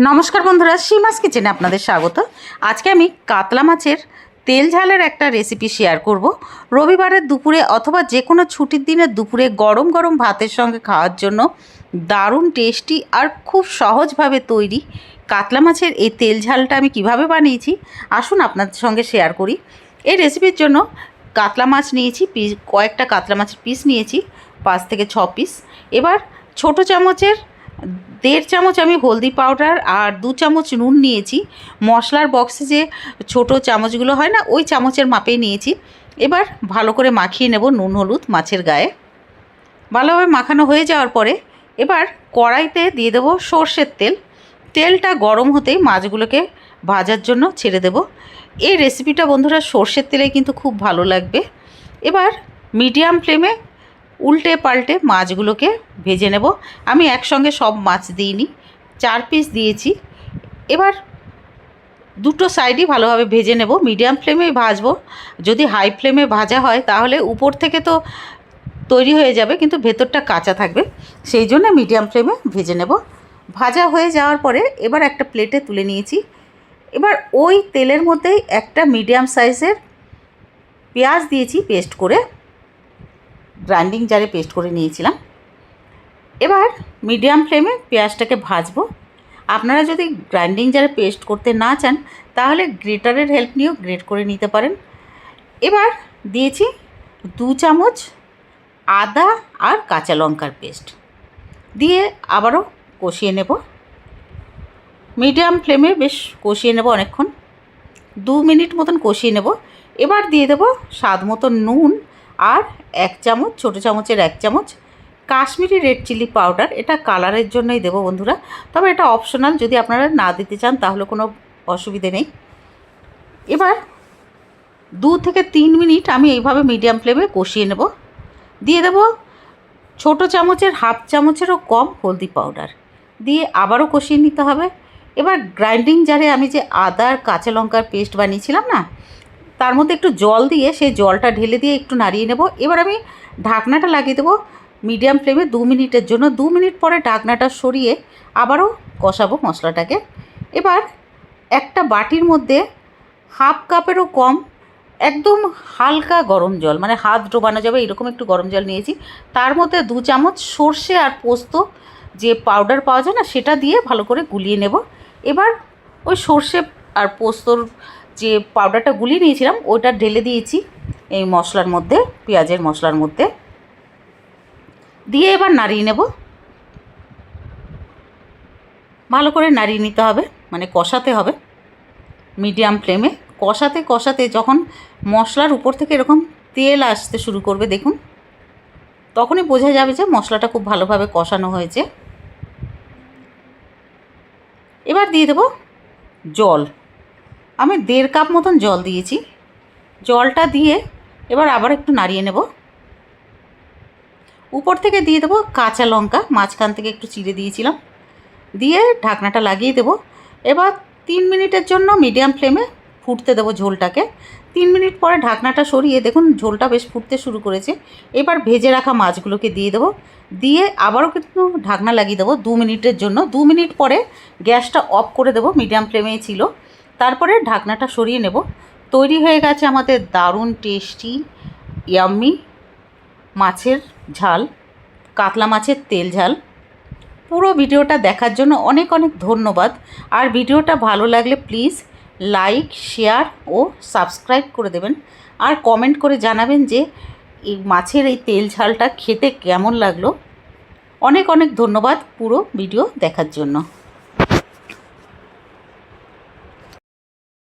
নমস্কার বন্ধুরা, সীমাস কিচেনে আপনাদের স্বাগত। আজকে আমি কাতলা মাছের তেল ঝালের একটা রেসিপি শেয়ার করব। রবিবারের দুপুরে অথবা যে কোনো ছুটির দিনের দুপুরে গরম গরম ভাতের সঙ্গে খাওয়ার জন্য দারুণ টেস্টি আর খুব সহজভাবে তৈরি কাতলা মাছের এই তেল ঝালটা আমি কিভাবে বানিয়েছি আসুন আপনাদের সঙ্গে শেয়ার করি। এই রেসিপির জন্য কাতলা মাছ নিয়েছি, কয়েকটা কাতলা মাছের পিস নিয়েছি, 5 থেকে 6 পিস। এবার ছোট চামচের 1.5 চামচ আমি হলদি পাউডার আর 2 চামচ নুন নিয়েছি। মশলার বক্সে যে ছোট চামচগুলো হয় না, ওই চামচের মাপেই নিয়েছি। এবার ভালো করে মাখিয়ে নেব নুন হলুদ মাছের গায়ে। ভালোভাবে মাখানো হয়ে যাওয়ার পরে এবার কড়াইতে দিয়ে দেবো সর্ষের তেল। তেলটা গরম হতেই মাছগুলোকে ভাজার জন্য ছেড়ে দেব। এই রেসিপিটা বন্ধুরা সর্ষের তেলে কিন্তু খুব ভালো লাগবে। এবার মিডিয়াম ফ্লেমে উল্টে পাল্টে মাছগুলোকে ভেজে নেব। আমি একসঙ্গে সব মাছ দিইনি, 4 পিস দিয়েছি। এবার দুটো সাইডই ভালোভাবে ভেজে নেব, মিডিয়াম ফ্লেমেই ভাজবো। যদি হাই ফ্লেমে ভাজা হয় তাহলে উপর থেকে তো তৈরি হয়ে যাবে কিন্তু ভেতরটা কাঁচা থাকবে, সেই জন্য মিডিয়াম ফ্লেমে ভেজে নেব। ভাজা হয়ে যাওয়ার পরে এবার একটা প্লেটে তুলে নিয়েছি। এবার ওই তেলের মধ্যেই একটা মিডিয়াম সাইজের পেঁয়াজ দিয়েছি, পেস্ট করে গ্রাইন্ডিং জারে পেস্ট করে নিয়েছিলাম। এবার মিডিয়াম ফ্লেমে পেঁয়াজটাকে ভাজবো। আপনারা যদি গ্রাইন্ডিং জারে পেস্ট করতে না চান তাহলে গ্রেটারের হেল্প নিয়েও গ্রেট করে নিতে পারেন। এবার দিয়েছি 2 চামচ আদা আর কাঁচা লঙ্কার পেস্ট দিয়ে আবারও কষিয়ে নেব। মিডিয়াম ফ্লেমে বেশ কষিয়ে নেব, অনেকক্ষণ 2 মিনিট মতন কষিয়ে নেব। এবার দিয়ে দেব স্বাদ মতো নুন আর 1 চামচ, ছোটো চামচের 1 চামচ কাশ্মীরি রেড চিলি পাউডার। এটা কালারের জন্যই দেবো বন্ধুরা, তবে এটা অপশনাল, যদি আপনারা না দিতে চান তাহলে কোনো অসুবিধে নেই। এবার 2 থেকে 3 মিনিট আমি এইভাবে মিডিয়াম ফ্লেমে কষিয়ে নেব। দিয়ে দেব ছোটো চামচের 1/2 চামচেরও কম হলদি পাউডার দিয়ে আবারও কষিয়ে নিতে হবে। এবার গ্রাইন্ডিং জারে আমি যে আদা আর কাঁচা লঙ্কার পেস্ট বানিয়েছিলাম না, তার মধ্যে একটু জল দিয়ে সেই জলটা ঢেলে দিয়ে একটু নাড়িয়ে নেব। এবার আমি ঢাকনাটা লাগিয়ে দেবো মিডিয়াম ফ্লেমে 2 মিনিটের জন্য। 2 মিনিট পরে ঢাকনাটা সরিয়ে আবারও কষাবো মশলাটাকে। এবার একটা বাটির মধ্যে 1/2 কাপেরও কম একদম হালকা গরম জল, মানে হাত ডোবানো যাবে এরকম একটু গরম জল নিয়েছি। তার মধ্যে 2 চামচ সর্ষে আর পোস্ত যে পাউডার পাওয়া যায় না, সেটা দিয়ে ভালো করে গুলিয়ে নেব। এবার ওই সর্ষে আর পোস্তর যে পাউডারটা গুলিয়ে নিয়েছিলাম ওইটা ঢেলে দিয়েছি এই মশলার মধ্যে, পেঁয়াজের মশলার মধ্যে দিয়ে এবার নাড়িয়ে নেব। ভালো করে নাড়িয়ে নিতে হবে, মানে কষাতে হবে মিডিয়াম ফ্লেমে। কষাতে কষাতে যখন মশলার উপর থেকে এরকম তেল আসতে শুরু করবে দেখুন, তখনই বোঝা যাবে যে মশলাটা খুব ভালোভাবে কষানো হয়েছে। এবার দিয়ে দেব জল। আমি 1.5 কাপ মতন জল দিয়েছি। জলটা দিয়ে এবার আবার একটু নাড়িয়ে নেব। উপর থেকে দিয়ে দেবো কাঁচা লঙ্কা, মাঝখান থেকে একটু চিড়ে দিয়েছিলাম, দিয়ে ঢাকনাটা লাগিয়ে দেব। এবার 3 মিনিটের জন্য মিডিয়াম ফ্লেমে ফুটতে দেবো ঝোলটাকে। 3 মিনিট পরে ঢাকনাটা সরিয়ে দেখুন ঝোলটা বেশ ফুটতে শুরু করেছে। এবার ভেজে রাখা মাছগুলোকে দিয়ে দেবো, দিয়ে আবারও কিন্তু ঢাকনা লাগিয়ে দেবো 2 মিনিটের জন্য। 2 মিনিট পরে গ্যাসটা অফ করে দেবো, মিডিয়াম ফ্লেমেই ছিল। তারপরে ঢাকনাটা সরিয়ে নেব। তৈরি হয়ে গেছে আমাদের দারুণ টেস্টি ইয়াম্মি মাছের ঝাল, কাতলা মাছের তেল ঝাল। পুরো ভিডিওটা দেখার জন্য অনেক অনেক ধন্যবাদ। আর ভিডিওটা ভালো লাগলে প্লিজ লাইক, শেয়ার ও সাবস্ক্রাইব করে দেবেন। আর কমেন্ট করে জানাবেন যে এই মাছের এই তেল ঝালটা খেতে কেমন লাগলো। অনেক অনেক ধন্যবাদ পুরো ভিডিও দেখার জন্য।